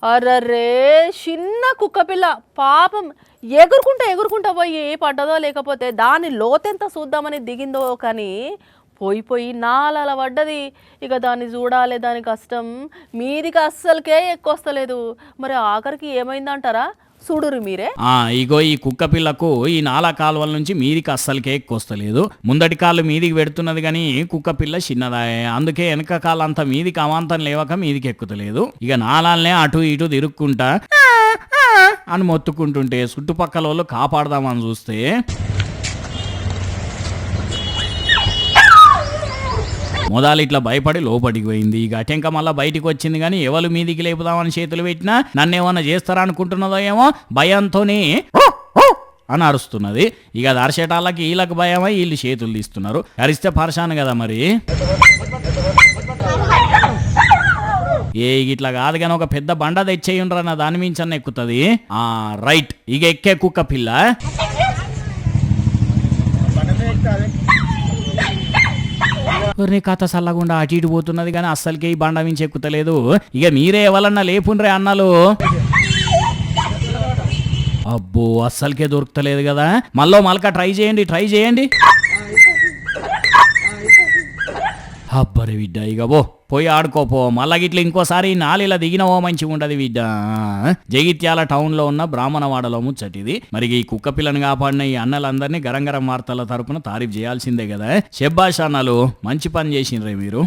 అర్రరే చిన్న కుక్క పిల్ల పాపం ఎగురుకుంటా ఎగురుకుంటా పోయి పడ్డదో లేకపోతే దాని లోతెంత చూద్దామని దిగిందో కానీ పోయి పోయి నాలల పడ్డది. ఇక దాన్ని చూడాలి, దాని కష్టం మీదికి అస్సలకే ఎక్కువస్తలేదు. మరి ఆఖరికి ఏమైందంటారా? చూడురు మీరే. ఇగో ఈ కుక్క పిల్లకు ఈ నాలా కాలువల నుంచి మీదికి అస్సలకే ఎక్కువస్తలేదు. ముందటి కాళ్ళు మీదికి పెడుతున్నది కానీ కుక్క పిల్ల చిన్నదాయే, అందుకే వెనక కాళ్ళు అంత మీదికి అమాంతం లేవక మీదికి ఎక్కుతలేదు. ఇక నాలాలనే అటు ఇటు తిరుక్కుంటా అని మొత్తుకుంటుంటే చుట్టుపక్కల వాళ్ళు కాపాడదామని చూస్తే మొదలు ఇట్లా భయపడి లోపలికి పోయింది. ఇక అటెంక మళ్ళీ బయటికి వచ్చింది కానీ ఎవరు మీదికి లేపుదామని చేతులు పెట్టినా నన్నేమన్నా చేస్తారా అనుకుంటున్నదో ఏమో భయంతోనే అని అరుస్తున్నది. ఇక అది అరిచేటాళ్ళకి వీళ్ళకి భయమై వీళ్ళు చేతులు తీస్తున్నారు. అరిస్తే పరశాను కదా మరి. ఇట్లా కాదు కానీ ఒక పెద్ద బండ తెచ్చేయుండ్రా నా దాని మించన్న ఎక్కుతుంది. రైట్, ఇక ఎక్కే కుక్క పిల్ల కథ సల్లగుండా అటు ఇటు పోతున్నది కానీ అస్సలకే ఈ బండ మించి ఎక్కుతలేదు. ఇక మీరే ఎవరన్నా లేపుండ్రే అన్నలు. అబ్బో అస్సలకే దొరుకుతలేదు కదా. మళ్ళీ ట్రై చేయండి. అబ్బరే బిడ్డ, ఇక పోయి ఆడుకోపో. మళ్ళా గిట్లా ఇంకోసారి నాలిలా దిగినవో మంచిగా ఉండదు బిడ్డ. జగిత్యాల టౌన్ లో ఉన్న బ్రాహ్మణవాడలో ముచ్చటిది. మరి ఈ కుక్క పిల్లని కాపాడిన ఈ అన్నలందరినీ గరం గరం వార్తల తరపున తారీఫ్ చేయాల్సిందే కదా. శెబ్బాష్ అన్నలు, మంచి పని చేసిండ్రే మీరు.